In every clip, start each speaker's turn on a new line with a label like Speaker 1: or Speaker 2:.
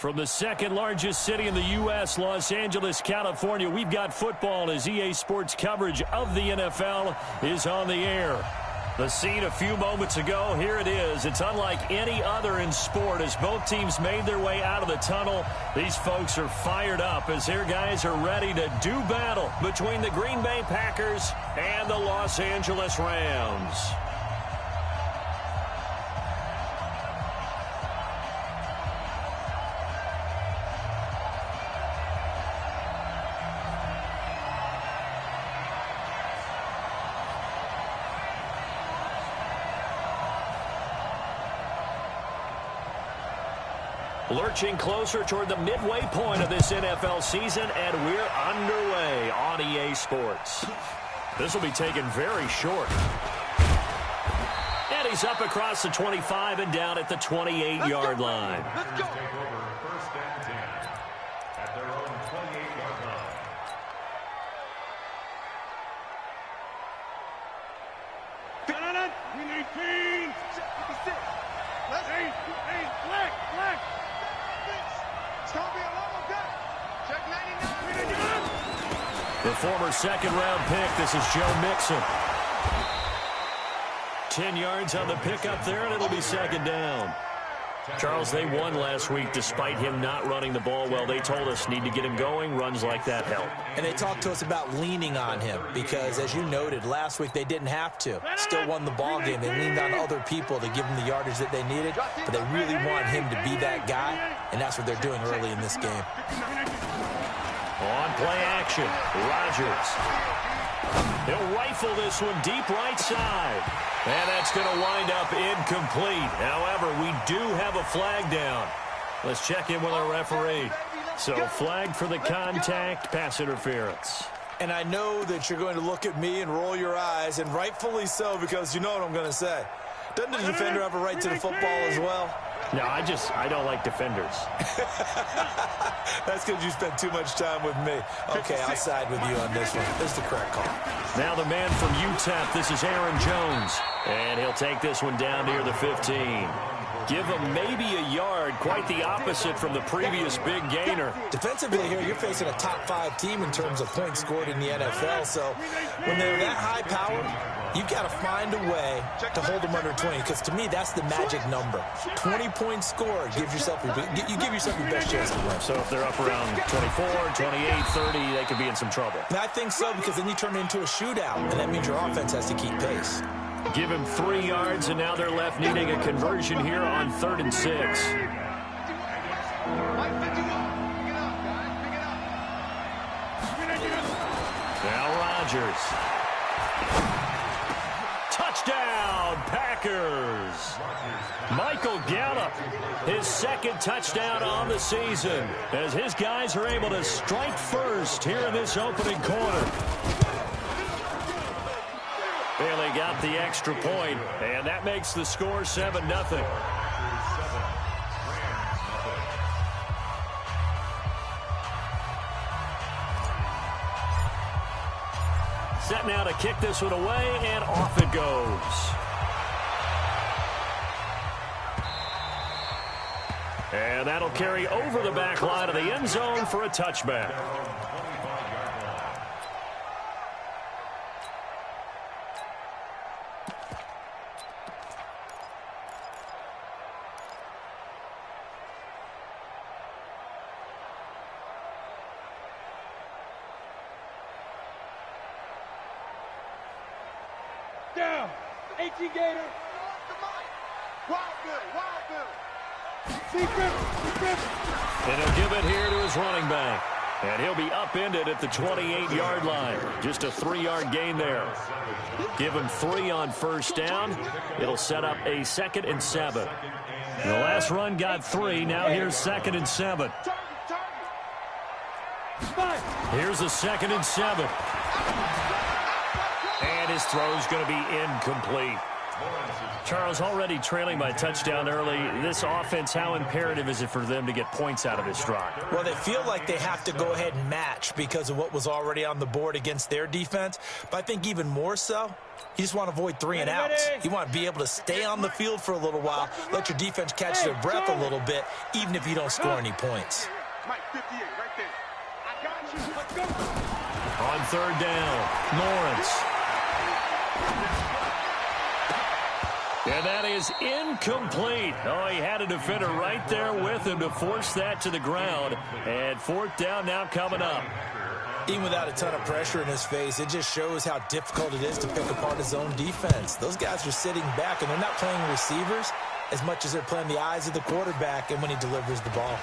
Speaker 1: From the second largest city in the U.S., Los Angeles, California, we've got football as EA Sports coverage of the NFL is on the air. The scene a few moments ago, here it is. It's unlike any other in sport as both teams made their way out of the tunnel. These folks are fired up as their guys are ready to do battle between the Green Bay Packers and the Los Angeles Rams. Lurching closer toward the midway point of this NFL season, and we're underway on EA Sports. This will be taken very short. And he's up across the 25 and down at the 28-yard line.
Speaker 2: Let's go. Take over first and 10 at their own 28-yard line.
Speaker 1: The former second-round pick, this is Joe Mixon. 10 yards on the pickup there, and it'll be second down. Charles, they won last week despite him not running the ball well. They told us need to get him going. Runs like that help.
Speaker 3: And they talked to us about leaning on him because, as you noted, last week they didn't have to. Still won the ball game. They leaned on other people to give them the yardage that they needed, but they really want him to be that guy, and that's what they're doing early in this game.
Speaker 1: On play action, Rodgers. He'll rifle this one deep right side. And that's going to wind up incomplete. However, we do have a flag down. Let's check in with our referee. So, flag for the contact, pass interference.
Speaker 3: And I know that you're going to look at me and roll your eyes, and rightfully so, because you know what I'm going to say. Doesn't the defender have a right to the football as well?
Speaker 1: No, I don't like defenders.
Speaker 3: That's because you spent too much time with me. Okay, I'll side with you on this one. This is the correct call.
Speaker 1: Now the man from UTEP, this is Aaron Jones. And he'll take this one down near the 15. Give him maybe a yard, quite the opposite from the previous big gainer.
Speaker 3: Defensively here, you're facing a top-5 team in terms of points scored in the NFL. So when they're that high power, you've got to find a way to hold them under 20, because to me, that's the magic number. 20 points scored, you give yourself your best chance to win.
Speaker 1: So if they're up around 24, 28, 30, they could be in some trouble.
Speaker 3: And I think so, because then you turn it into a shootout, and that means your offense has to keep pace.
Speaker 1: Give him 3 yards, and now they're left needing a conversion here on 3rd and 6. Now Rodgers. Touchdown, Packers. Michael Gallup, his second touchdown on the season, as his guys are able to strike first here in this opening quarter. Bailey got the extra point, and that makes the score 7-0. Set now to kick this one away, and off it goes. And that'll carry over the back line of the end zone for a touchback.
Speaker 4: Down. 18 Gator. Wild good.
Speaker 1: And he'll give it here to his running back. And he'll be upended at the 28-yard line. Just a 3-yard gain there. Give him 3 on first down. It'll set up a 2nd and 7. The last run got 3. Now here's 2nd and 7. Here's a 2nd and 7. And his throw's going to be incomplete. Charles, already trailing by touchdown early. This offense, how imperative is it for them to get points out of this drive?
Speaker 3: Well, they feel like they have to go ahead and match because of what was already on the board against their defense. But I think even more so, you just want to avoid 3 and outs. You want to be able to stay on the field for a little while, let your defense catch their breath a little bit, even if you don't score any points.
Speaker 1: On third down, Lawrence. And that is incomplete. Oh, he had a defender right there with him to force that to the ground. And fourth down now coming up.
Speaker 3: Even without a ton of pressure in his face, it just shows how difficult it is to pick apart his own defense. Those guys are sitting back, and they're not playing receivers as much as they're playing the eyes of the quarterback and when he delivers the ball.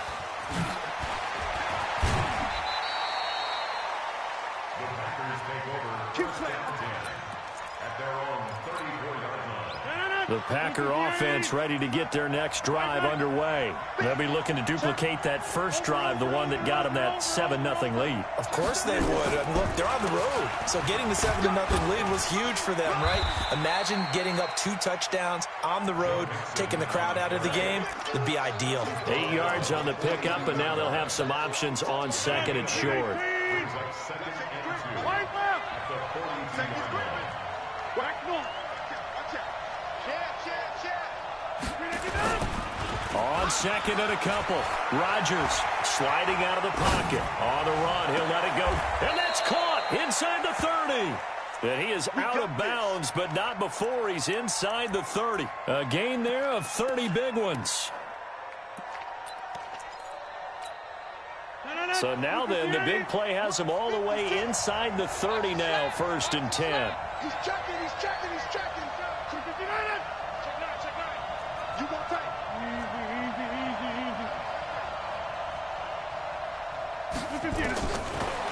Speaker 2: The Packers take over first down 10 at their own 34-yard line.
Speaker 1: The Packer offense ready to get their next drive underway. They'll be looking to duplicate that first drive, the one that got them that 7-0 lead.
Speaker 3: Of course they would. I mean, look, they're on the road. So getting the 7-0 lead was huge for them, right? Imagine getting up 2 touchdowns on the road, taking the crowd out of the game. Would be ideal.
Speaker 1: 8 yards on the pickup, and now they'll have some options on second and short. On second and a couple, Rodgers sliding out of the pocket. On the run, he'll let it go. And that's caught inside the 30. And he is out of bounds, but not before he's inside the 30. A gain there of 30 big ones. So now then, the big play has him all the way inside the 30 now, 1st and 10.
Speaker 4: He's checking, he's checking, he's checking. Check nine. You gonna take.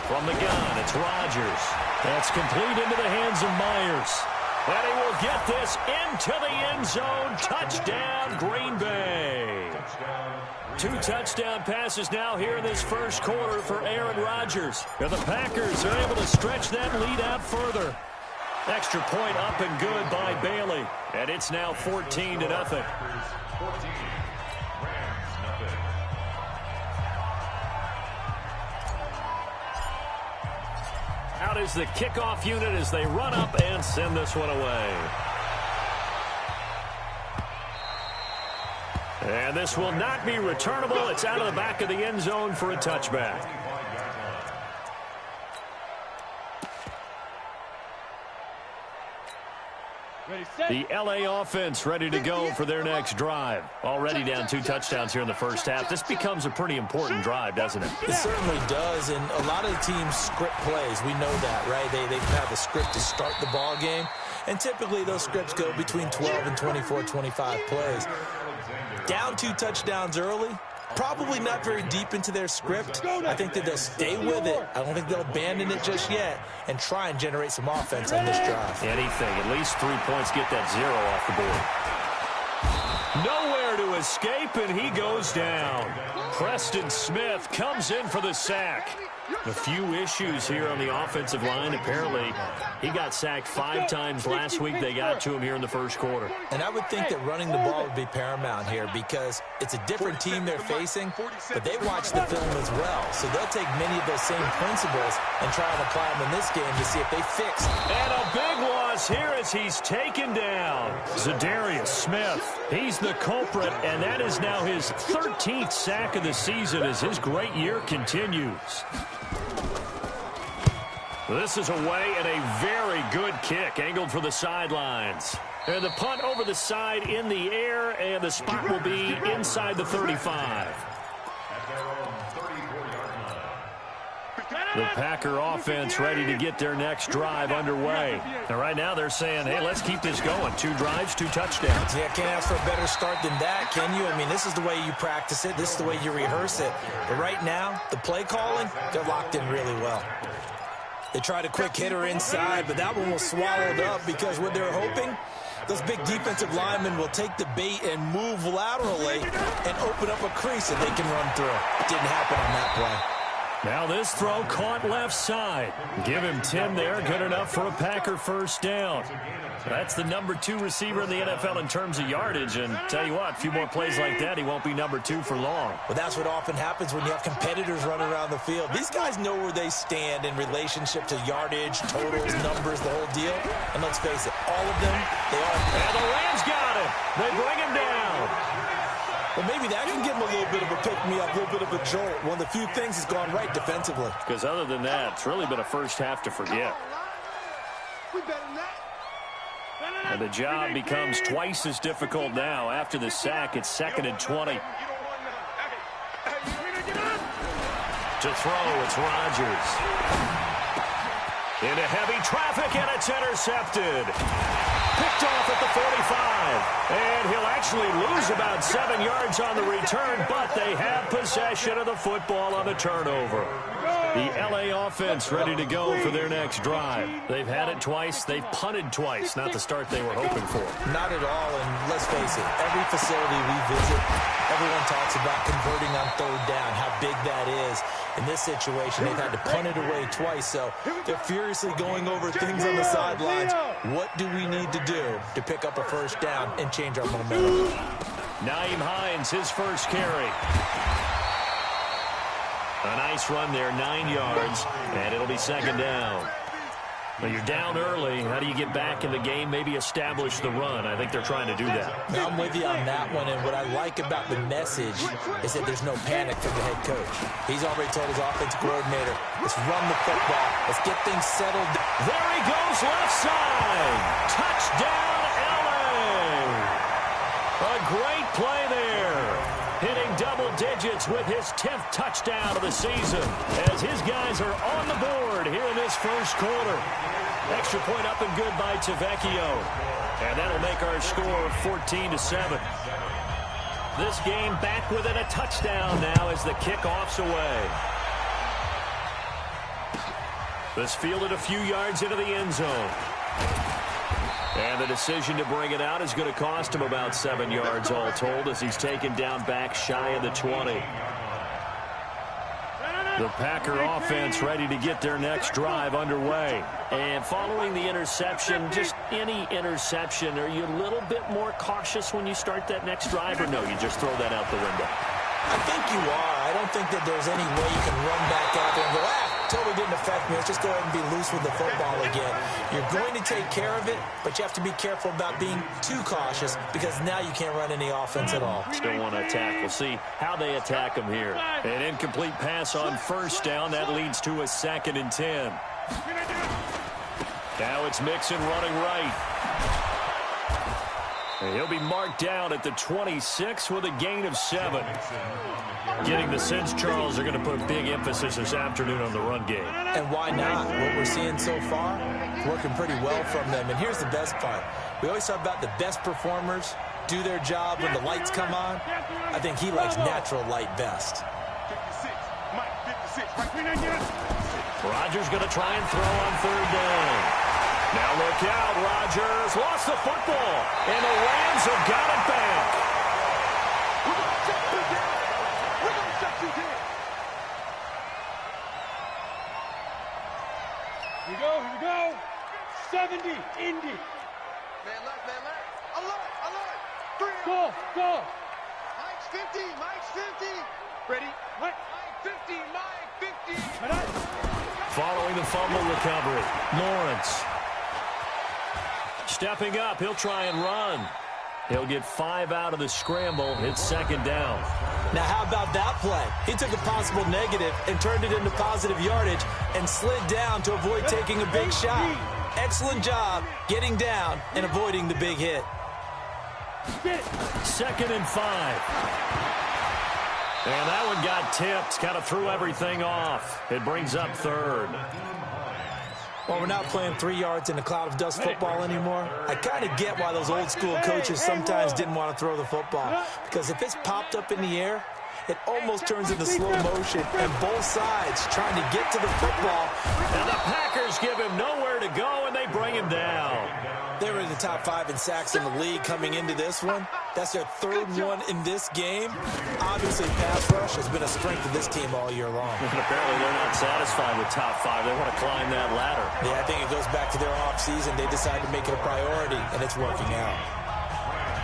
Speaker 1: From the gun, it's Rodgers. That's complete into the hands of Myers. And he will get this into the end zone. Touchdown, Green Bay. 2 touchdown passes now here in this first quarter for Aaron Rodgers. And the Packers are able to stretch that lead out further. Extra point up and good by Bailey. And it's now 14-0.
Speaker 2: 14, Rams nothing.
Speaker 1: Out is the kickoff unit as they run up and send this one away. And this will not be returnable. It's out of the back of the end zone for a touchback. The L.A. offense ready to go for their next drive. Already down 2 touchdowns here in the first half. This becomes a pretty important drive, doesn't it?
Speaker 3: It certainly does, and a lot of the teams script plays. We know that, right? They have a script to start the ball game, and typically those scripts go between 12 and 24, 25 plays. Down 2 touchdowns early, probably not very deep into their script. I think that they'll stay with it. I don't think they'll abandon it just yet and try and generate some offense on this drive.
Speaker 1: Anything. At least 3 points, get that 0 off the board. Nowhere to escape, and he goes down. Preston Smith comes in for the sack. A few issues here on the offensive line. Apparently, he got sacked 5 times last week. They got to him here in the first quarter.
Speaker 3: And I would think that running the ball would be paramount here because it's a different team they're facing, but they watch the film as well. So they'll take many of those same principles and try and apply them in this game to see if they fix.
Speaker 1: And a big loss here as he's taken down. Za'Darius Smith, he's the culprit, and that is now his 13th sack of the season as his great year continues. This is away and a very good kick angled for the sidelines. And the punt over the side in the air, and the spot will be inside the 35. The Packer offense ready to get their next drive underway. And right now they're saying, hey, let's keep this going. 2 drives, 2 touchdowns.
Speaker 3: Yeah, can't ask for a better start than that, can you? I mean, this is the way you practice it. This is the way you rehearse it. But right now, the play calling, they're locked in really well. They tried a quick hitter inside, but that one was swallowed up because what they're hoping, those big defensive linemen will take the bait and move laterally and open up a crease that they can run through. Didn't happen on that play.
Speaker 1: Now this throw caught left side. Give him 10 there. Good enough for a Packer first down. That's the number 2 receiver in the NFL in terms of yardage. And tell you what, a few more plays like that, he won't be number 2 for long.
Speaker 3: Well, that's what often happens when you have competitors running around the field. These guys know where they stand in relationship to yardage, totals, numbers, the whole deal. And let's face it, all of them, they all...
Speaker 1: And the Rams got him. They bring him down.
Speaker 3: Well, maybe that can give him a little bit of a pick-me-up, a little bit of a jolt. One of the few things has gone right defensively.
Speaker 1: Because other than that, it's really been a first half to forget. And the job becomes twice as difficult now. After the sack, it's 2nd and 20. To throw, it's Rodgers. Into heavy traffic, and it's intercepted. Picked off at the 45. And he'll actually lose about 7 yards on the return, but they have possession of the football on the turnover. The L.A. offense ready to go for their next drive. They've had it twice. They've punted twice. Not the start they were hoping for.
Speaker 3: Not at all, and let's face it, every facility we visit, everyone talks about converting on 3rd down, how big that is. In this situation, they've had to punt it away twice, so they're furiously going over things on the sidelines. What do we need to do to pick up a first down and change our momentum?
Speaker 1: Nyheim Hines, his first carry. A nice run there, 9 yards, and it'll be 2nd down. Well, you're down early. How do you get back in the game, maybe establish the run? I think they're trying to do that.
Speaker 3: I'm with you on that one, and what I like about the message is that there's no panic from the head coach. He's already told his offensive coordinator, let's run the football. Let's get things settled.
Speaker 1: There he goes, left side. Touchdown, L.A. A great play there. Hitting double digits with his 10th touchdown of the season as his guys are on the board here in this first quarter. Extra point up and good by Tavecchio. And that'll make our score 14-7. This game back within a touchdown now as the kickoff's away. This fielded a few yards into the end zone. And the decision to bring it out is going to cost him about 7 yards all told as he's taken down back shy of the 20. The Packer offense ready to get their next drive underway. And following the interception, just any interception, are you a little bit more cautious when you start that next drive, or no, you just throw that out the window?
Speaker 3: I think you are. I don't think that there's any way you can run back out there and go, totally didn't affect me. Let's just go ahead and be loose with the football again. You're going to take care of it, but you have to be careful about being too cautious because now you can't run any offense at all.
Speaker 1: Still want to attack. We'll see how they attack him here. An incomplete pass on first down. That leads to a 2nd and 10. Now it's Mixon running right. And he'll be marked down at the 26 with a gain of 7. Getting the sense, Charles, are going to put big emphasis this afternoon on the run game.
Speaker 3: And why not? What we're seeing so far, working pretty well from them. And here's the best part. We always talk about the best performers do their job when the lights come on. I think he likes natural light best.
Speaker 1: Rodgers going to try and throw on 3rd down. Now look out, Rodgers lost the football, and the Rams have got it back.
Speaker 4: Here we go. 70, Indy. Man left. Alert. Go. Mike's 50. Ready? Mike 50.
Speaker 1: Following the fumble recovery, Lawrence. Stepping up, he'll try and run. He'll get 5 out of the scramble. It's 2nd down.
Speaker 3: Now, how about that play? He took a possible negative and turned it into positive yardage and slid down to avoid taking a big shot. Excellent job getting down and avoiding the big hit.
Speaker 1: 2nd and 5. And that one got tipped, kind of threw everything off. It brings up 3rd.
Speaker 3: Well, we're not playing 3 yards in a cloud of dust football anymore. I kind of get why those old school coaches sometimes didn't want to throw the football. Because if it's popped up in the air, it almost turns into slow motion, and both sides trying to get to the football.
Speaker 1: And the Packers give him nowhere to go, and they bring him down.
Speaker 3: They were in the top 5 in sacks in the league coming into this one. That's their 3rd one in this game. Obviously, pass rush has been a strength of this team all year long.
Speaker 1: And apparently, they're not satisfied with top 5. They want to climb that ladder.
Speaker 3: Yeah, I think it goes back to their offseason. They decided to make it a priority, and it's working out.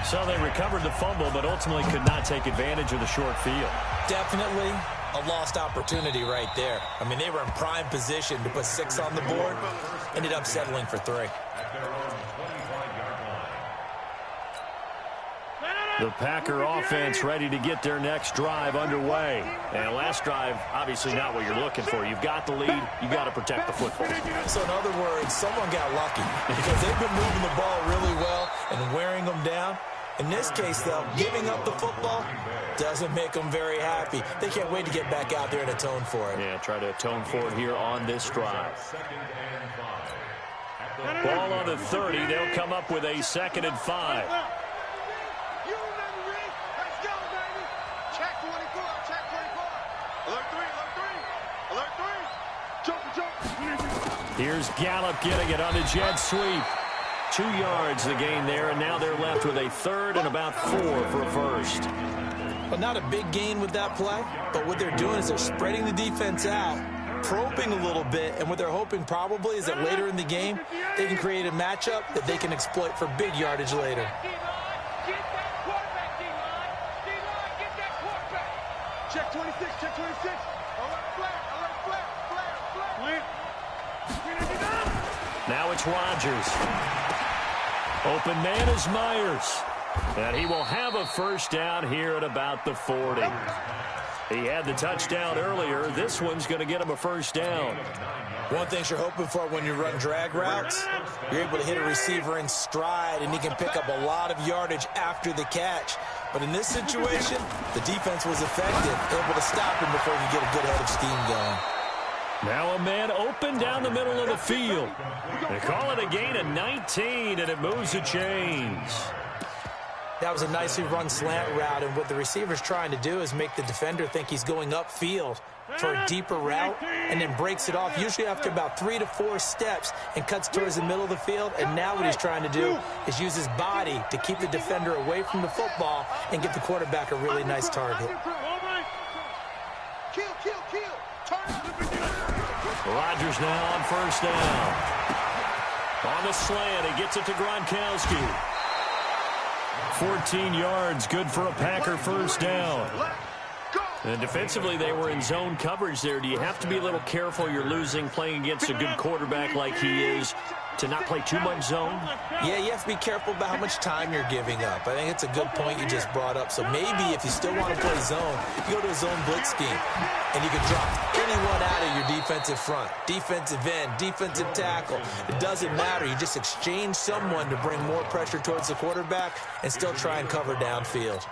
Speaker 1: So they recovered the fumble, but ultimately could not take advantage of the short field.
Speaker 3: Definitely a lost opportunity right there. I mean, they were in prime position to put 6 on the board. Ended up settling for 3.
Speaker 1: The Packer offense ready to get their next drive underway. And last drive, obviously not what you're looking for. You've got the lead. You've got to protect the football.
Speaker 3: So in other words, someone got lucky because they've been moving the ball really well and wearing them down. In this case, though, giving up the football doesn't make them very happy. They can't wait to get back out there and atone for it.
Speaker 1: Yeah, try to atone for it here on this drive. Ball on the 30. They'll come up with a 2nd and 5. Here's Gallup getting it on the jet sweep. 2 yards the gain there, and now they're left with a 3rd and about 4 for a first.
Speaker 3: Well, not a big gain with that play, but what they're doing is they're spreading the defense out, probing a little bit, and what they're hoping probably is that later in the game, they can create a matchup that they can exploit for big yardage later.
Speaker 4: Check 26, check 26. Alert flat, flat.
Speaker 1: Now it's Rodgers. Open man is Myers. And he will have a first down here at about the 40. He had the touchdown earlier. This one's going to get him a first down.
Speaker 3: One thing you're hoping for when you run drag routes, you're able to hit a receiver in stride, and he can pick up a lot of yardage after the catch. But in this situation, the defense was effective, able to stop him before he could get a good head of steam going.
Speaker 1: Now a man open down the middle of the field. They call it a gain of 19, and it moves the chains.
Speaker 3: That was a nicely run slant route, and what the receiver's trying to do is make the defender think he's going upfield for a deeper route, and then breaks it off, usually after about 3 to 4 steps, and cuts towards the middle of the field. And now what he's trying to do is use his body to keep the defender away from the football and give the quarterback a really nice target.
Speaker 1: Rodgers now on first down. On the slant, he gets it to Gronkowski. 14 yards, good for a Packer first down. And defensively, they were in zone coverage there. Do you have to be a little careful? You're losing, playing against a good quarterback like he is, to not play too much zone?
Speaker 3: Yeah, you have to be careful about how much time you're giving up. I think it's a good point you just brought up. So maybe if you still want to play zone, you go to a zone blitz scheme, and you can drop anyone out of your defensive front, defensive end, defensive tackle. It doesn't matter. You just exchange someone to bring more pressure towards the quarterback and still try and cover downfield.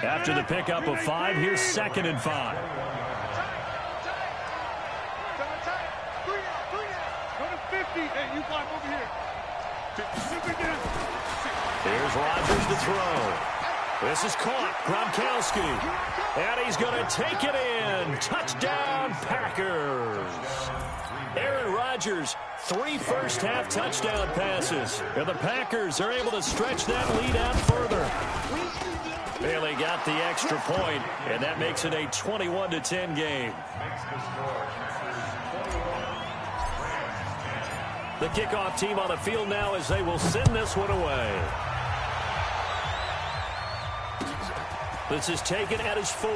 Speaker 1: After the pickup of 5, here's 2nd and 5.
Speaker 4: Hey, you climb over here.
Speaker 1: Here's Rodgers to throw. This is caught. Gronkowski. And he's going to take it in. Touchdown, Packers. Aaron Rodgers, 3 first-half touchdown passes. And the Packers are able to stretch that lead out further. Bailey got the extra point, and that makes it a 21-10 game. The kickoff team on the field now as they will send this one away. This is taken at his 4.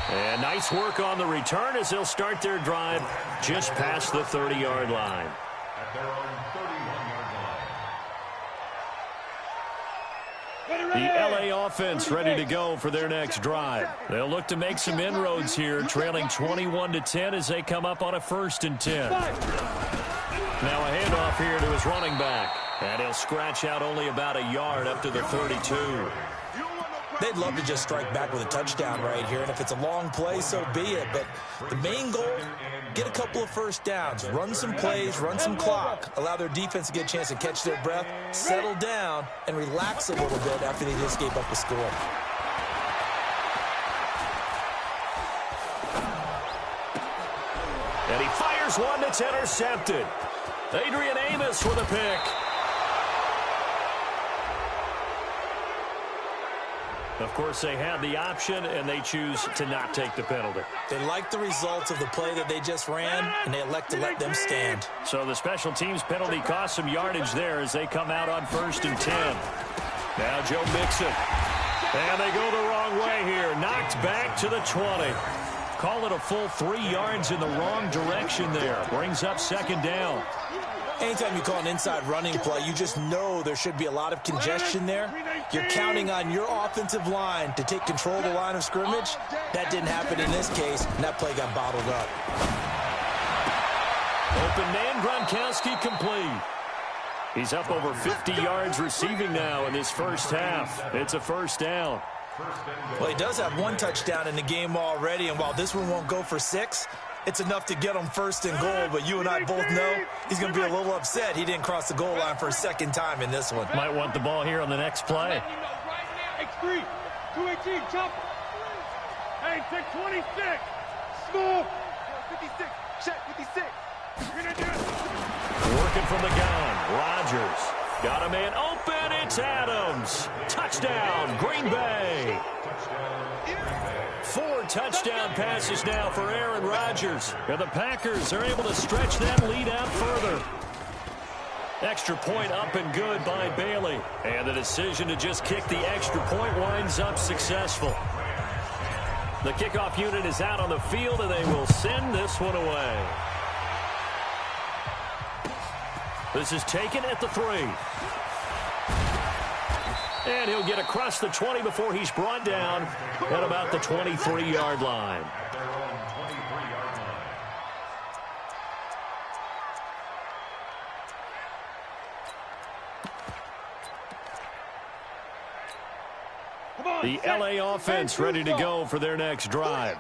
Speaker 1: And nice work on the return as they'll start their drive just past the 30-yard line.
Speaker 2: At their own 31-yard line.
Speaker 1: The LA offense ready to go for their next drive. They'll look to make some inroads here, trailing 21-10 as they come up on a 1st and 10. Now a handoff here to his running back. And he'll scratch out only about a yard up to the 32.
Speaker 3: They'd love to just strike back with a touchdown right here, and if it's a long play, so be it. But the main goal, get a couple of first downs, run some plays, run some clock, allow their defense to get a chance to catch their breath, settle down, and relax a little bit after they just gave up a score.
Speaker 1: And he fires one that's intercepted. Adrian Amos with a pick. Of course, they had the option, and they choose to not take the penalty.
Speaker 3: They like the results of the play that they just ran, and they elect to let them stand.
Speaker 1: So the special teams penalty cost some yardage there as they come out on 1st and 10. Now Joe Mixon. And they go the wrong way here. Knocked back to the 20. Call it a full 3 yards in the wrong direction there. Brings up 2nd down.
Speaker 3: Anytime you call an inside running play, you just know there should be a lot of congestion there. You're counting on your offensive line to take control of the line of scrimmage. That didn't happen in this case, and that play got bottled up.
Speaker 1: Open man, Gronkowski complete. He's up over 50 yards receiving now in this first half. It's a 1st down.
Speaker 3: Well, he does have 1 touchdown in the game already, and while this one won't go for 6, it's enough to get him 1st and goal, but you and I both know he's going to be a little upset he didn't cross the goal line for a 2nd time in this one.
Speaker 1: Might want the ball here on the next play.
Speaker 4: X3, 218, chop. Hey, 626, smooth. 56, check, 56.
Speaker 1: Working from the gun, Rodgers. Got a man open, it's Adams. Touchdown, Green Bay. 4 touchdown passes now for Aaron Rodgers. And the Packers are able to stretch that lead out further. Extra point up and good by Bailey. And the decision to just kick the extra point winds up successful. The kickoff unit is out on the field, and they will send this one away. This is taken at the 3. And he'll get across the 20 before he's brought down at about the 23-yard line. The LA offense ready to go for their next drive.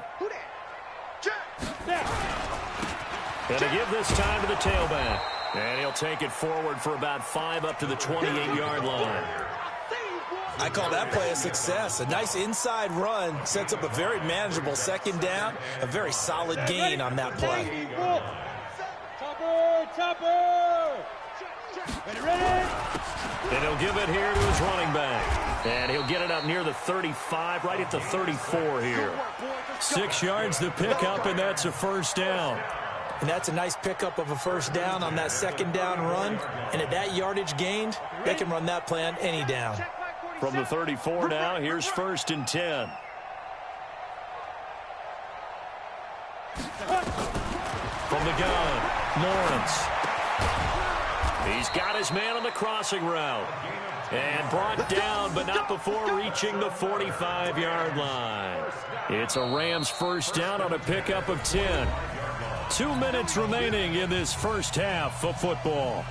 Speaker 1: And to give this time to the tailback. And he'll take it forward for about 5 up to the 28-yard line.
Speaker 3: I call that play a success. A nice inside run sets up a very manageable 2nd down. A very solid gain on that play.
Speaker 4: Chopper! Ready?
Speaker 1: And he'll give it here to his running back. And he'll get it up near the 35, right at the 34 here. 6 yards to pick up, and that's a 1st down.
Speaker 3: And that's a nice pickup of a 1st down on that 2nd down run. And at that yardage gained, they can run that play on any down.
Speaker 1: From the 34 now, here's 1st and 10. From the gun, Lawrence. He's got his man on the crossing route. And brought down, but not before reaching the 45-yard line. It's a Rams 1st down on a pickup of 10. 2 minutes remaining in this first half of football.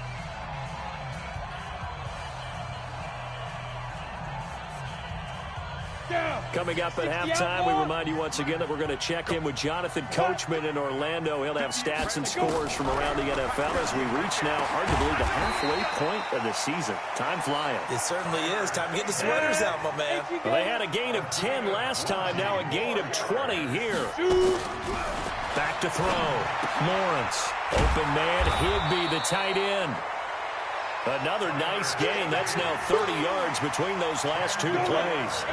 Speaker 1: Coming up at halftime, we remind you once again that we're going to check in with Jonathan Coachman in Orlando. He'll have stats and scores from around the NFL as we reach now, hard to believe, the halfway point of the season. Time flying.
Speaker 3: It certainly is. Time to get the sweaters out, my man.
Speaker 1: Well, they had a gain of 10 last time, now a gain of 20 here. Back to throw. Lawrence. Open man, Higbee, the tight end. Another nice gain. That's now 30 yards between those last 2 plays.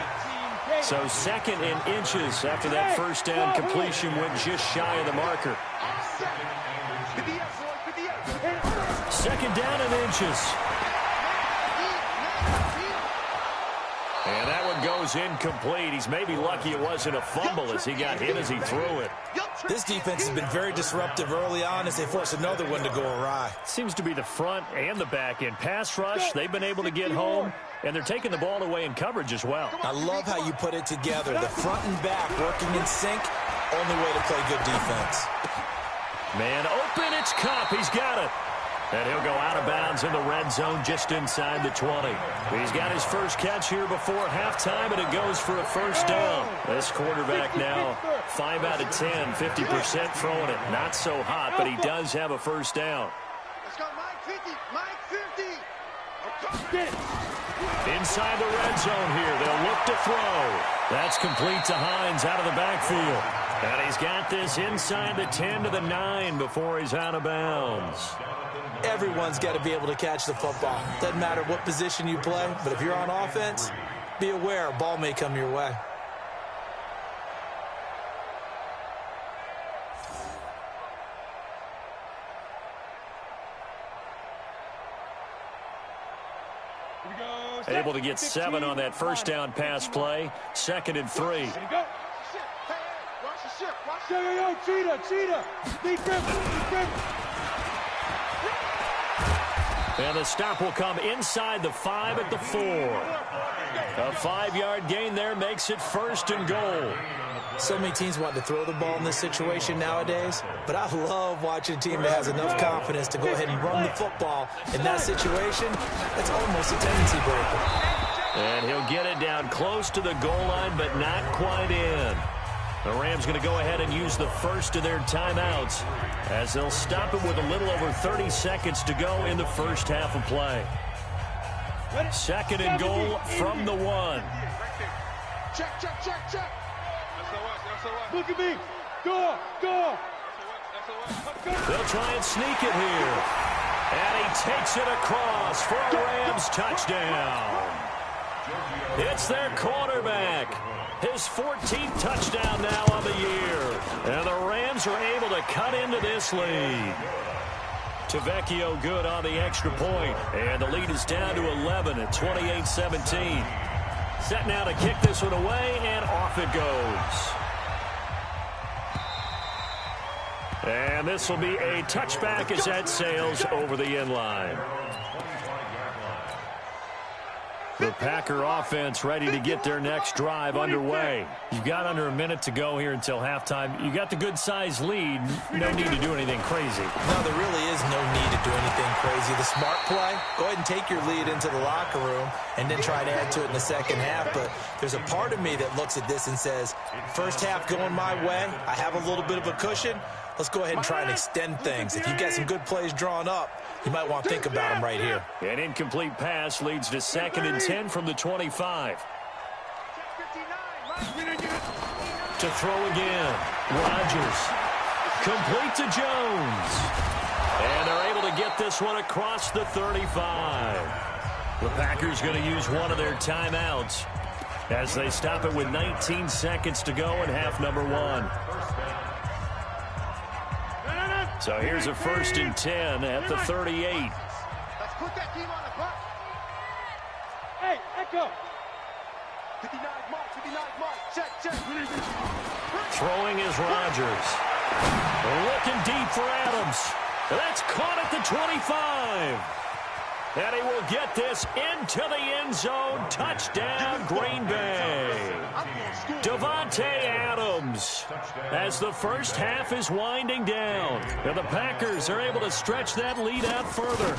Speaker 1: So 2nd and inches after that 1st down completion went just shy of the marker. 2nd down and inches. And that one goes incomplete. He's maybe lucky it wasn't a fumble as he got hit as he threw it.
Speaker 3: This defense has been very disruptive early on as they force another one to go awry.
Speaker 1: Seems to be the front and the back end. Pass rush, they've been able to get home, and they're taking the ball away in coverage as well.
Speaker 3: I love how you put it together. The front and back working in sync, only way to play good defense.
Speaker 1: Man open, it's Kupp. He's got it. And he'll go out of bounds in the red zone just inside the 20. He's got his first catch here before halftime, and it goes for a 1st down. This quarterback now 5 out of 10, 50% throwing it. Not so hot, but he does have a 1st down.
Speaker 4: Let's go, Mike 50.
Speaker 1: Inside the red zone here. They'll look to throw. That's complete to Hines out of the backfield. And he's got this inside the 10 to the 9 before he's out of bounds.
Speaker 3: everyone's got to be able to catch the football. Doesn't matter what position you play, but if you're on offense, be aware a ball may come your way.
Speaker 1: Able to get 7 on that first down pass play. 2nd and 3. And the stop will come inside the 5 at the 4. A 5-yard gain there makes it 1st and goal.
Speaker 3: So many teams want to throw the ball in this situation nowadays, but I love watching a team that has enough confidence to go ahead and run the football in that situation. That's almost a tendency breaker.
Speaker 1: And he'll get it down close to the goal line, but not quite in. The Rams going to go ahead and use the first of their timeouts as they'll stop it with a little over 30 seconds to go in the first half of play. 2nd and goal from the 1.
Speaker 4: Check. Look at me. Go.
Speaker 1: They'll try and sneak it here. And he takes it across for a Rams touchdown. It's their quarterback. His 14th touchdown now on the year. And the Rams are able to cut into this lead. Tavecchio good on the extra point. And the lead is down to 11 at 28-17. Set now to kick this one away, and off it goes. And this will be a touchback as that sails over the end line. The Packer offense ready to get their next drive underway. You've got under a minute to go here until halftime. You got the good-sized lead. No need to do anything crazy.
Speaker 3: No, there really is no need to do anything crazy. The smart play, go ahead and take your lead into the locker room and then try to add to it in the second half. But there's a part of me that looks at this and says, first half going my way, I have a little bit of a cushion. Let's go ahead and try and extend things. If you've got some good plays drawn up, you might want to think about them right here.
Speaker 1: An incomplete pass leads to 2nd and 10 from the 25. To throw again. Rodgers. Complete to Jones. And they're able to get this one across the 35. The Packers going to use one of their timeouts as they stop it with 19 seconds to go in half number 1. So here's a 1st and 10 at the 38.
Speaker 4: Let's put that team on the clock. Hey, Echo. 59 mark, check.
Speaker 1: Throwing is Rodgers. Looking deep for Adams. That's caught at the 25. And he will get this into the end zone. Touchdown, Green Bay. Davante Adams as the first half is winding down. And the Packers are able to stretch that lead out further.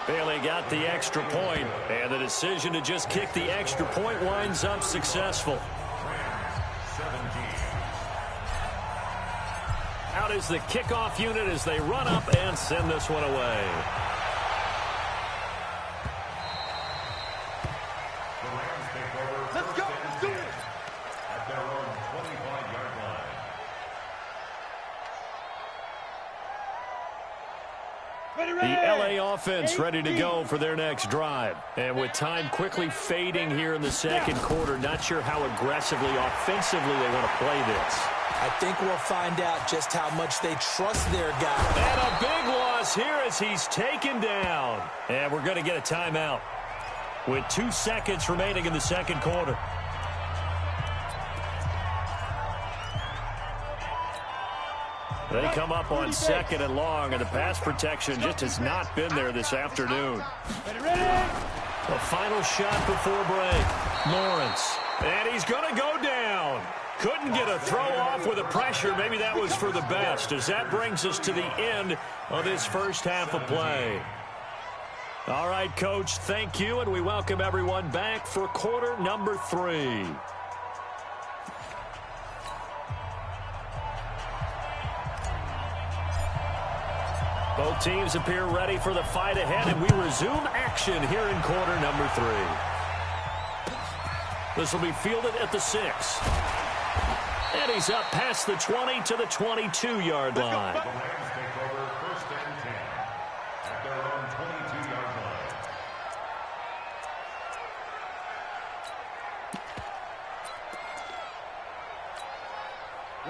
Speaker 1: Bailey got the extra point, and the decision to just kick the extra point winds up successful. Out is the kickoff unit as they run up and send this one away.
Speaker 4: Let's go. Let's do it.
Speaker 2: At their own 25-yard line.
Speaker 1: The LA offense ready to go for their next drive. And with time quickly fading here in the second quarter, not sure how aggressively, offensively they want to play this.
Speaker 3: I think we'll find out just how much they trust their guy.
Speaker 1: And a big loss here as he's taken down. And we're going to get a timeout with 2 seconds remaining in the second quarter. They come up on 2nd and long, and the pass protection just has not been there this afternoon. The final shot before break. Lawrence. And he's going to go down. Couldn't get a throw off with the pressure. Maybe that was for the best, as that brings us to the end of this first half of play. All right, Coach, thank you, and we welcome everyone back for quarter number 3. Both teams appear ready for the fight ahead, and we resume action here in quarter number 3. This will be fielded at the 6. And he's up past the 20 to the 22-yard line.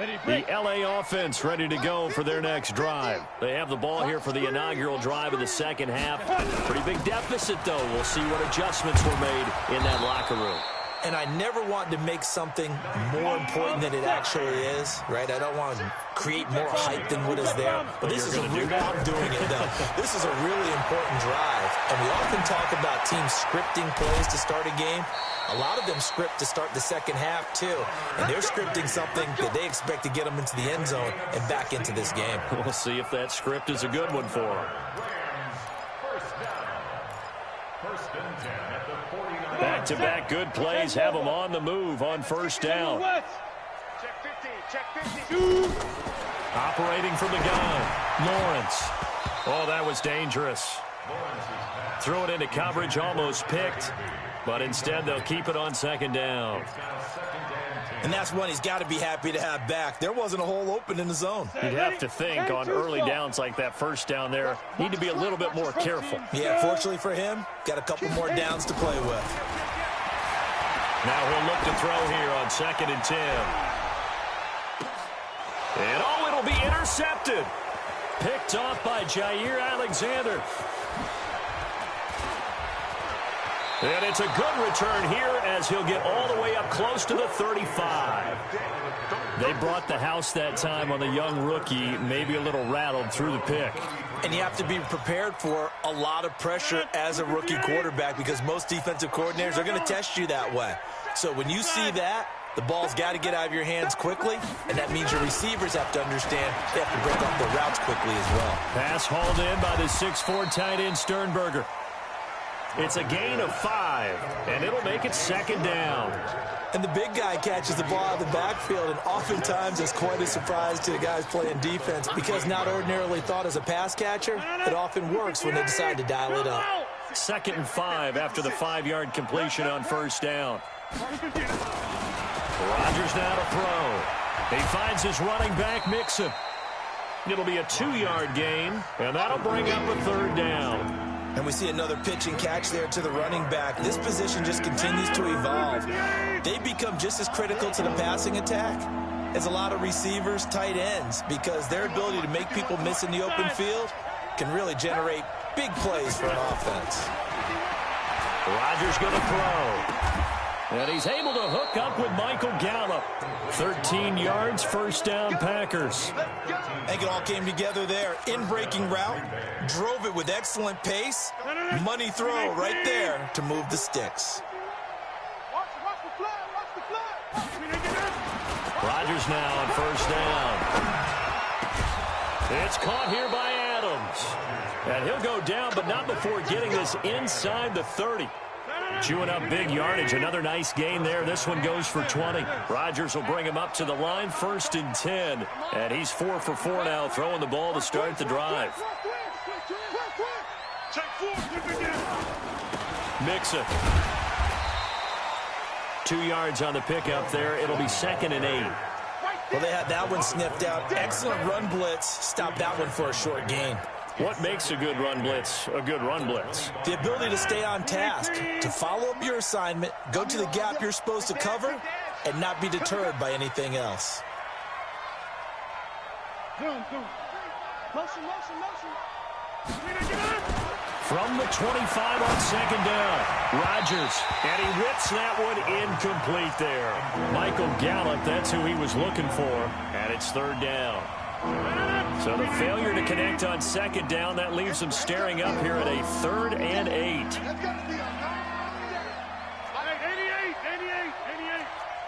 Speaker 1: The LA offense ready to go for their next drive. They have the ball here for the inaugural drive of the second half. Pretty big deficit, though. We'll see what adjustments were made in that locker room.
Speaker 3: And I never want to make something more important than it actually is, right? I don't want to create more hype than what is there. But this is I'm doing it, though. This is a really important drive. And we often talk about teams scripting plays to start a game. A lot of them script to start the second half, too. And they're scripting something that they expect to get them into the end zone and back into this game.
Speaker 1: We'll see if that script is a good one for them. Back-to-back good plays have them on the move on first down.
Speaker 4: Check 50.
Speaker 1: Operating from the gun, Lawrence. Oh, that was dangerous. Threw it into coverage, almost picked. But instead, they'll keep it on second down.
Speaker 3: And that's one he's got to be happy to have back. There wasn't a hole open in the zone.
Speaker 1: You'd have to think on early downs like that first down there, need to be a little bit more careful.
Speaker 3: Yeah, fortunately for him, got a couple more downs to play with.
Speaker 1: Now he'll look to throw here on 2nd and 10. And it'll be intercepted. Picked off by Jair Alexander. And it's a good return here as he'll get all the way up close to the 35. They brought the house that time on the young rookie, maybe a little rattled through the pick.
Speaker 3: And you have to be prepared for a lot of pressure as a rookie quarterback because most defensive coordinators are going to test you that way. So when you see that, the ball's got to get out of your hands quickly, and that means your receivers have to understand they have to break off their routes quickly as well.
Speaker 1: Pass hauled in by the 6'4" tight end Sternberger. It's a gain of 5, and it'll make it second down.
Speaker 3: And the big guy catches the ball out of the backfield, and oftentimes it's quite a surprise to the guys playing defense because not ordinarily thought as a pass catcher, it often works when they decide to dial it up.
Speaker 1: 2nd and 5 after the 5-yard completion on first down. Rodgers now to throw. He finds his running back, Mixon. It'll be a 2-yard gain, and that'll bring up a 3rd down.
Speaker 3: And we see another pitch and catch there to the running back. This position just continues to evolve. They become just as critical to the passing attack as a lot of receivers, tight ends, because their ability to make people miss in the open field can really generate big plays for an offense.
Speaker 1: Rodgers going to throw. And he's able to hook up with Michael Gallup. 13 yards, first down, Packers.
Speaker 3: I think it all came together there. In-breaking route, drove it with excellent pace. Money throw right there to move the sticks.
Speaker 1: Rodgers now on first down. It's caught here by Adams. And he'll go down, but not before getting this inside the 30. Chewing up big yardage. Another nice gain there. This one goes for 20. Rodgers will bring him up to the line, 1st and 10. And he's 4 for 4 now, throwing the ball to start the drive. Mixon. 2 yards on the pickup there. It'll be 2nd and 8.
Speaker 3: Well, they had that one sniffed out. Excellent run blitz. Stopped that one for a short gain.
Speaker 1: What makes a good run blitz a good run blitz?
Speaker 3: The ability to stay on task, to follow up your assignment, go to the gap you're supposed to cover, and not be deterred by anything else.
Speaker 1: From the 25 on second down, Rodgers, and he rips that one incomplete there. Michael Gallup, that's who he was looking for, and it's 3rd down. So the failure to connect on second down, that leaves them staring up here at a 3rd and 8.
Speaker 4: 88.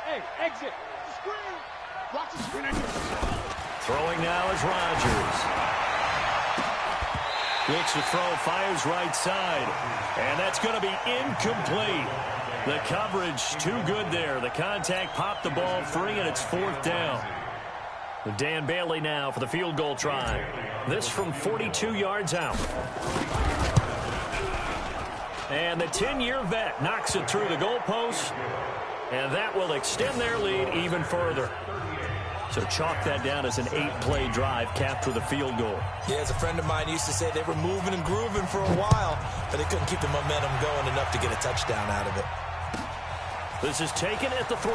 Speaker 4: Hey, exit. Screen. Watch the screen.
Speaker 1: Throwing now is Rodgers. Looks to throw, fires right side. And that's going to be incomplete. The coverage too good there. The contact popped the ball free, and it's 4th down. Dan Bailey now for the field goal try. This from 42 yards out. And the 10-year vet knocks it through the goalpost. And that will extend their lead even further. So chalk that down as an 8-play drive capped with a field goal.
Speaker 3: Yeah, as a friend of mine used to say, they were moving and grooving for a while, but they couldn't keep the momentum going enough to get a touchdown out of it.
Speaker 1: This is taken at the 3.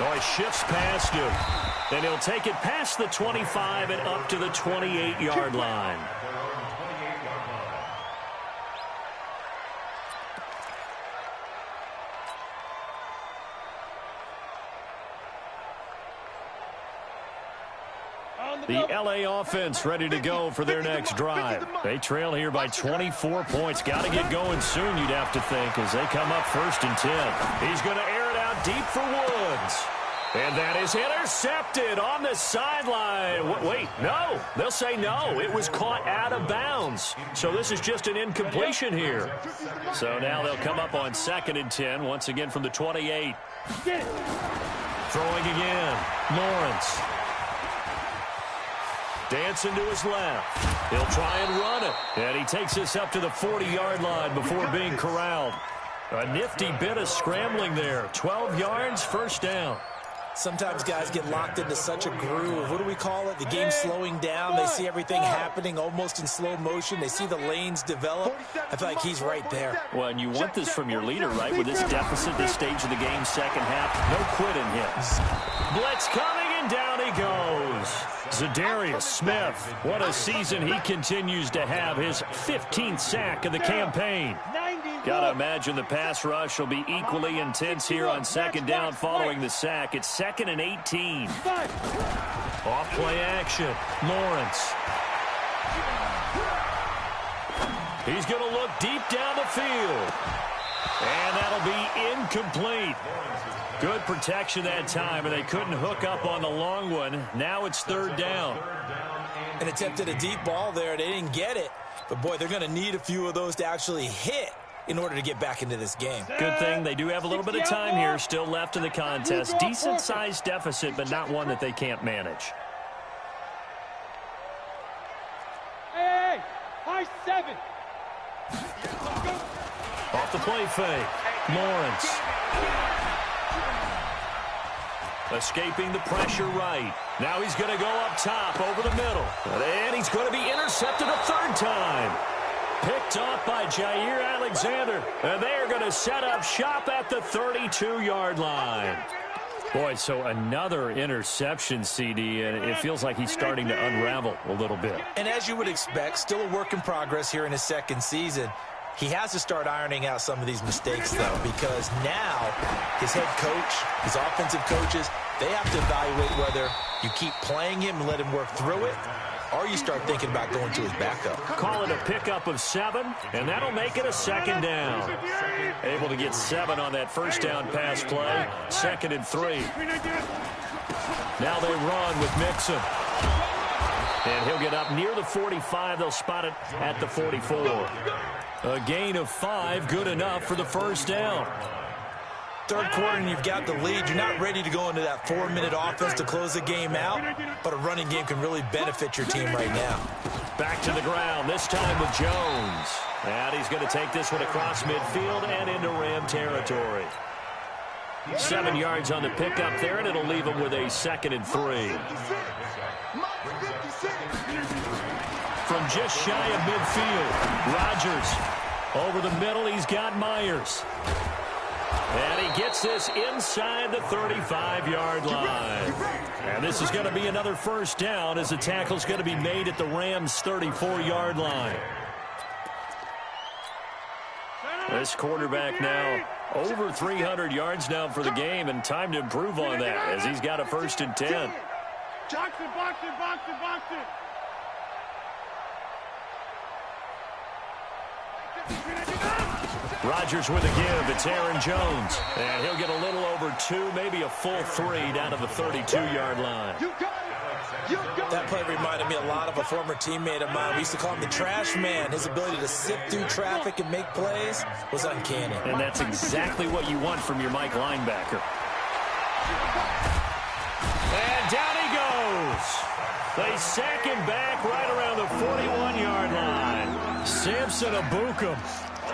Speaker 1: Oh, he shifts past him. And he'll take it past the 25 and up to the 28-yard line. The LA offense ready to go for their next drive. They trail here by 24 points. Got to get going soon, you'd have to think, as they come up 1st and 10. He's going to air it out deep for Woods. And that is intercepted on the sideline. Wait, no. They'll say no. It was caught out of bounds. So this is just an incompletion here. So now they'll come up on 2nd and 10, once again from the 28. Throwing again. Lawrence. Dancing to his left. He'll try and run it. And he takes this up to the 40-yard line before being corralled. A nifty bit of scrambling there. 12 yards, 1st down.
Speaker 3: Sometimes guys get locked into such a groove. What do we call it? The game slowing down. They see everything happening almost in slow motion. They see the lanes develop. I feel like he's right there.
Speaker 1: Well, and you want this from your leader, right? With this deficit, this stage of the game, second half, no quitting him. Blitz coming, and down he goes. Zadarius Smith, what a season he continues to have. His 15th sack of the campaign. Got to imagine the pass rush will be equally intense here on 2nd down following the sack. It's 2nd and 18. Off play action. Lawrence. He's going to look deep down the field. And that'll be incomplete. Good protection that time, and they couldn't hook up on the long one. Now it's 3rd down.
Speaker 3: And attempted a deep ball there. They didn't get it. But, boy, they're going to need a few of those to actually hit in order to get back into this game.
Speaker 1: Good thing they do have a little bit of time here still left in the contest. Decent-sized deficit, but not one that they can't manage.
Speaker 4: Hey, high 7.
Speaker 1: Off the play fake. Lawrence. Escaping the pressure right. Now he's going to go up top over the middle. And he's going to be intercepted a 3rd time. Picked off by Jair Alexander. And they're going to set up shop at the 32-yard line. Boy, so another interception, CD, and it feels like he's starting to unravel a little bit.
Speaker 3: And as you would expect, still a work in progress here in his 2nd season. He has to start ironing out some of these mistakes, though, because now his head coach, his offensive coaches, they have to evaluate whether you keep playing him and let him work through it, or you start thinking about going to his backup.
Speaker 1: Call it a pickup of 7, and that'll make it a 2nd down. Able to get 7 on that 1st down pass play. 2nd and 3. Now they run with Mixon. And he'll get up near the 45. They'll spot it at the 44. A gain of 5, good enough for the 1st down.
Speaker 3: 3rd quarter and you've got the lead. You're not ready to go into that 4-minute offense to close the game out, but a running game can really benefit your team right now.
Speaker 1: Back to the ground, this time with Jones. And he's going to take this one across midfield and into Ram territory. 7 yards on the pickup there, and it'll leave him with a 2nd and 3. From just shy of midfield, Rodgers. Over the middle, he's got Myers. And he gets this inside the 35-yard line. And this is going to be another 1st down as the tackle's going to be made at the Rams' 34-yard line. This quarterback now over 300 yards now for the game, and time to improve on that as he's got a 1st and 10.
Speaker 4: Jackson, boxing, boxing, boxing.
Speaker 1: Rodgers with a give. It's Aaron Jones. And he'll get a little over 2, maybe a full 3 down to the 32-yard line.
Speaker 3: That play reminded me a lot of a former teammate of mine. We used to call him the trash man. His ability to sift through traffic and make plays was uncanny.
Speaker 1: And that's exactly what you want from your Mike linebacker. And down he goes. They sack him back right around the 41-yard line. Samson Abukum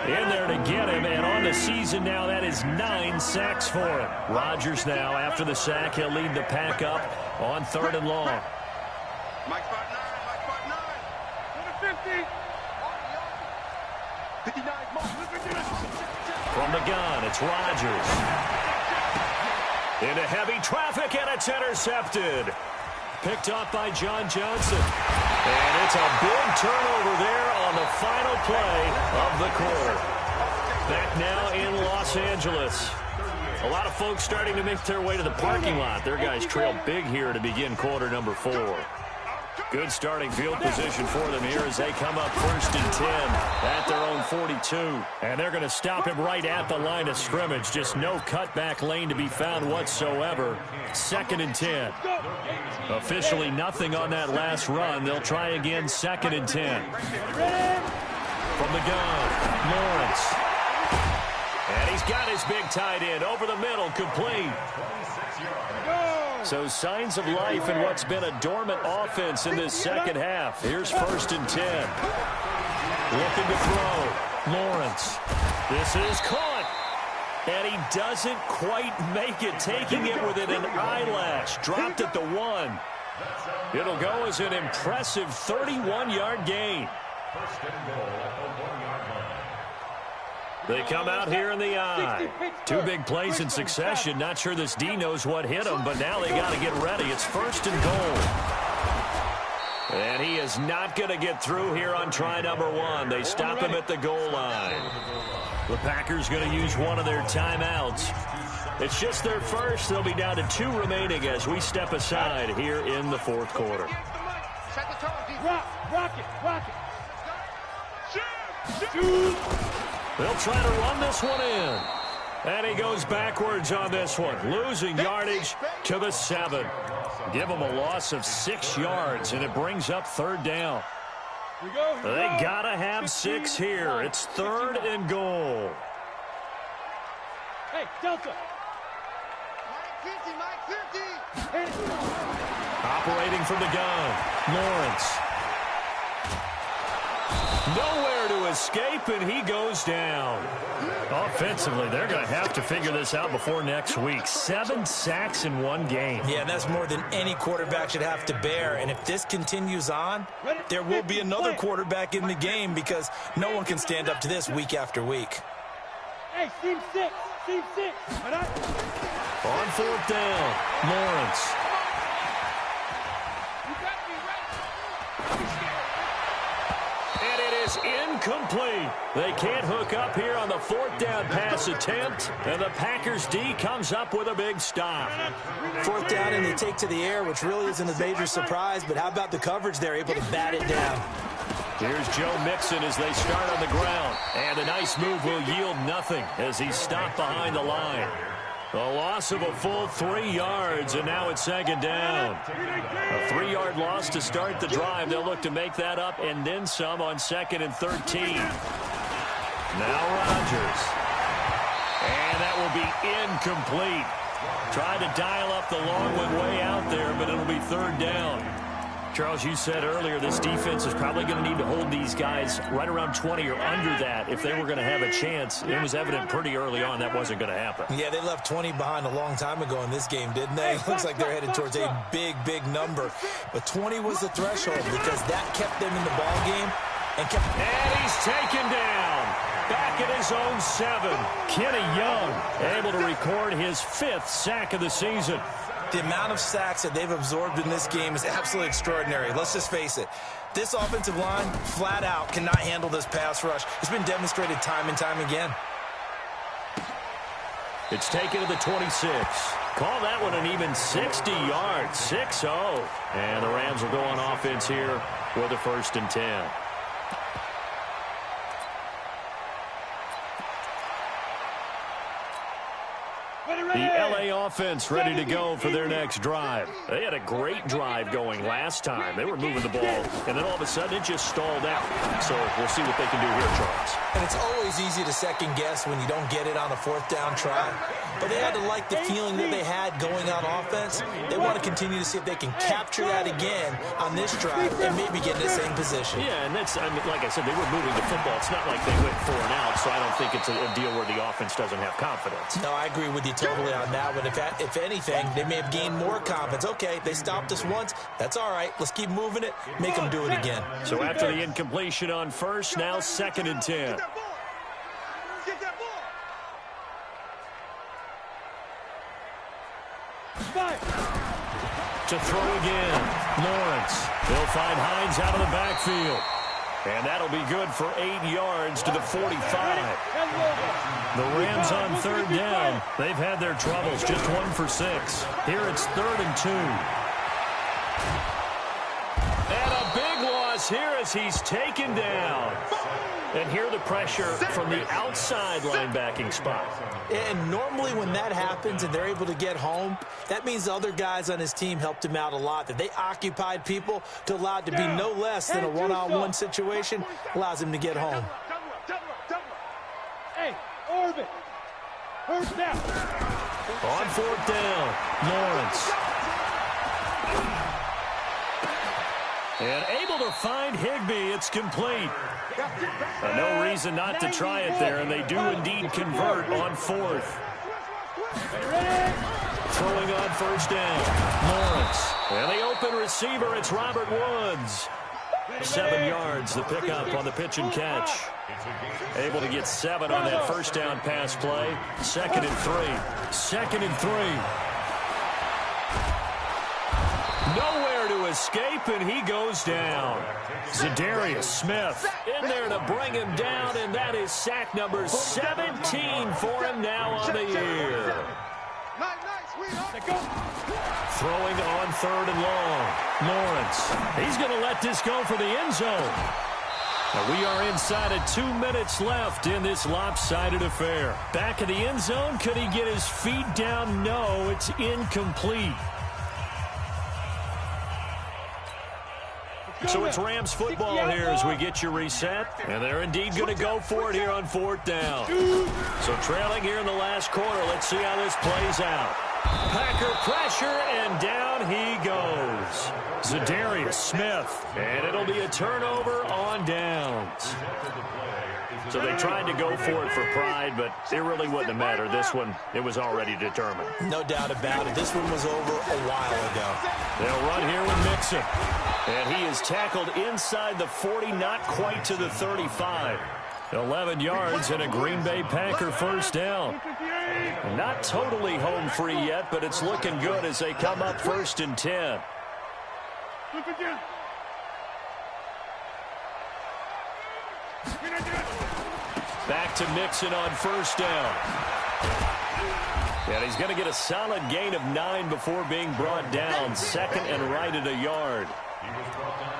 Speaker 1: in there to get him, and on the season now, that is 9 sacks for him. Rodgers now, after the sack, he'll lead the pack up on 3rd and long.
Speaker 4: Mike spot 9, Mike spot 9. 50. 59, Mark.
Speaker 1: From the gun, it's Rodgers. Into heavy traffic, and it's intercepted. Picked up by John Johnson. And it's a big turnover there on the final play of the quarter. Back now in Los Angeles. A lot of folks starting to make their way to the parking lot. Their guys trail big here to begin quarter number 4. Good starting field position for them here as they come up 1st and 10 at their own 42. And they're going to stop him right at the line of scrimmage. Just no cutback lane to be found whatsoever. 2nd and 10. Officially nothing on that last run. They'll try again 2nd and 10. From the gun, Lawrence. And he's got his big tight end over the middle, complete. So signs of life in what's been a dormant offense in this second half. Here's 1st and 10. Looking to throw. Lawrence. This is caught. And he doesn't quite make it, taking it within an eyelash. Dropped at the 1. It'll go as an impressive 31-yard gain. They come out here in the I. 2 big plays in succession. Not sure this D knows what hit him, but now they got to get ready. It's 1st and goal. And he is not going to get through here on try number 1. They stop him at the goal line. The Packers going to use one of their timeouts. It's just their first. They'll be down to 2 remaining as we step aside here in the 4th quarter.
Speaker 4: Rock it.
Speaker 1: They'll try to run this one in. And he goes backwards on this one, losing yardage to the 7. Give him a loss of 6 yards, and it brings up 3rd down. They got to have 6 here. It's 3rd and goal.
Speaker 4: Hey, Delta.
Speaker 1: Operating from the gun, Lawrence. Nowhere to escape, and he goes down. Offensively, they're going to have to figure this out before next week. 7 sacks in 1 game.
Speaker 3: Yeah, that's more than any quarterback should have to bear. And if this continues on, there will be another quarterback in the game because no one can stand up to this week after week.
Speaker 4: Hey, team 6.
Speaker 1: On 4th down, Lawrence. Incomplete. They can't hook up here on the 4th down pass attempt, and the Packers D comes up with a big stop.
Speaker 3: 4th down, and they take to the air, which really isn't a major surprise, but how about the coverage there, able to bat it down?
Speaker 1: Here's Joe Mixon as they start on the ground, and a nice move will yield nothing as he's stopped behind the line. A loss of a full 3 yards, and now it's 2nd down. A 3-yard loss to start the drive. They'll look to make that up and then some on 2nd and 13. Now Rodgers. And that will be incomplete. Tried to dial up the long one way out there, but it'll be 3rd down. Charles, you said earlier this defense is probably going to need to hold these guys right around 20 or under that if they were going to have a chance. It was evident pretty early on that wasn't going to happen. Yeah, they left 20 behind a long time ago in this game, didn't they? It looks like they're headed towards a big, big number. But 20 was the threshold because that kept them in the ball game. And he's taken down. Back at his own 7. Kenny Young able to record his 5th sack of the season.
Speaker 3: The amount of sacks that they've absorbed in this game is absolutely extraordinary. Let's just face it. This offensive line, flat out, cannot handle this pass rush. It's been demonstrated time and time again.
Speaker 1: It's taken to the 26. Call that one an even 60 yards. 6-0. And the Rams will go on offense here with a 1st and 10. The LA offense ready to go for their next drive. They had a great drive going last time. They were moving the ball, and then all of a sudden it just stalled out. So we'll see what they can do here, Charles.
Speaker 3: And it's always easy to second guess when you don't get it on a 4th down try. But they had to like the feeling that they had going on offense. They want to continue to see if they can capture that again on this drive and maybe get in the same position.
Speaker 1: Yeah, and that's, I mean, like I said, they were moving the football. It's not like they went 4 and out, so I don't think it's a deal where the offense doesn't have confidence.
Speaker 3: No, I agree with you totally on that one. If anything, they may have gained more confidence. Okay, they stopped us once. That's all right. Let's keep moving it. Make them do it again.
Speaker 1: So after the incompletion on 1st, now 2nd and 10. To throw again. Lawrence. They'll find Hines out of the backfield. And that'll be good for 8 yards to the 45. The Rams on third down. They've had their troubles, just 1 for 6. Here it's 3rd and 2. And a big loss here as he's taken down. And here the pressure from the outside linebacking spot.
Speaker 3: And normally when that happens and they're able to get home, that means the other guys on his team helped him out a lot. That they occupied people to allow it to be no less than a one-on-one situation allows him to get home.
Speaker 4: Hey, Orbit. First down.
Speaker 1: On 4th down, Lawrence. And able to find Higbee. It's complete. No reason not to try it there, and they do indeed convert on 4th. Throwing on 1st down, Lawrence. And the open receiver, it's Robert Woods. 7 yards, the pickup on the pitch and catch. Able to get 7 on that 1st down pass play. 2nd and 3. 2nd and 3. Nowhere to escape, and he goes down. Zadarius Smith in there to bring him down, and that is sack number 17 for him now on the year. Throwing on 3rd and long. Lawrence. He's going to let this go for the end zone. Now we are inside of 2 minutes left in this lopsided affair. Back in the end zone. Could he get his feet down? No, it's incomplete. So it's Rams football here as we get you reset. And they're indeed going to go for it here on 4th down. So trailing here in the last quarter. Let's see how this plays out. Packer pressure, and down he goes. Zadarius Smith. And it'll be a turnover on downs. So they tried to go for it for pride, but it really wouldn't have mattered. This one, it was already determined.
Speaker 3: No doubt about it. This one was over a while ago.
Speaker 1: They'll run here with Mixon. And he is tackled inside the 40, not quite to the 35. 11 yards and a Green Bay Packer 1st down. Not totally home free yet, but it's looking good as they come up 1st and 10. Back to Mixon on 1st down. And he's going to get a solid gain of 9 before being brought down. 2nd and right at a yard.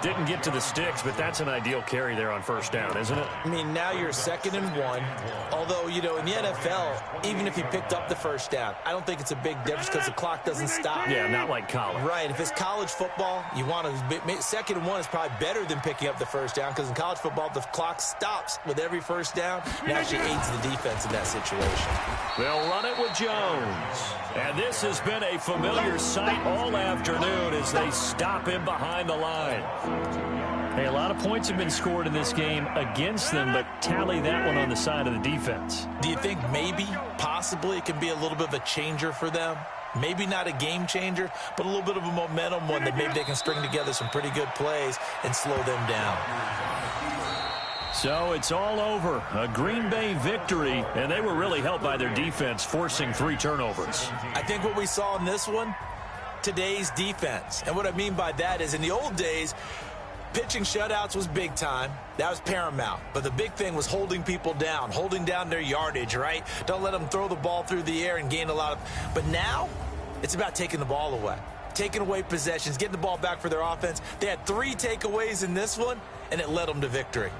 Speaker 1: Didn't get to the sticks, but that's an ideal carry there on 1st down, isn't it?
Speaker 3: I mean, now you're 2nd and 1. Although, you know, in the NFL, even if he picked up the 1st down, I don't think it's a big difference because the clock doesn't stop.
Speaker 1: Yeah, not like college.
Speaker 3: Right. If it's college football, you want to 2nd and 1 is probably better than picking up the 1st down because in college football, the clock stops with every 1st down. It actually aids the defense in that situation.
Speaker 1: They'll run it with Jones. And this has been a familiar sight all afternoon as they stop him behind the line. Hey, a lot of points have been scored in this game against them, but tally that one on the side of the defense.
Speaker 3: Do you think maybe, possibly, it can be a little bit of a changer for them? Maybe not a game changer, but a little bit of a momentum one that maybe they can string together some pretty good plays and slow them down.
Speaker 1: So it's all over. A Green Bay victory, and they were really helped by their defense, forcing 3 turnovers.
Speaker 3: I think what we saw in this one, today's defense. And what I mean by that is in the old days, pitching shutouts was big time. That was paramount. But the big thing was holding people down, holding down their yardage, right? Don't let them throw the ball through the air and gain a lot of... But now, it's about taking the ball away. Taking away possessions, getting the ball back for their offense. They had 3 takeaways in this one, and it led them to victory.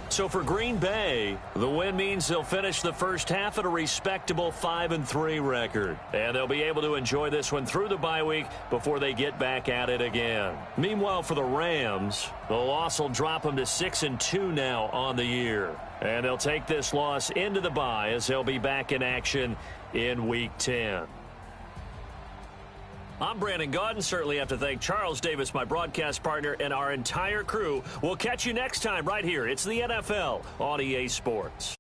Speaker 1: So for Green Bay, the win means they'll finish the first half at a respectable 5-3 record. And they'll be able to enjoy this one through the bye week before they get back at it again. Meanwhile, for the Rams, the loss will drop them to 6-2 now on the year. And they'll take this loss into the bye as they'll be back in action in Week 10. I'm Brandon Gaudin. Certainly have to thank Charles Davis, my broadcast partner, and our entire crew. We'll catch you next time right here. It's the NFL on EA Sports.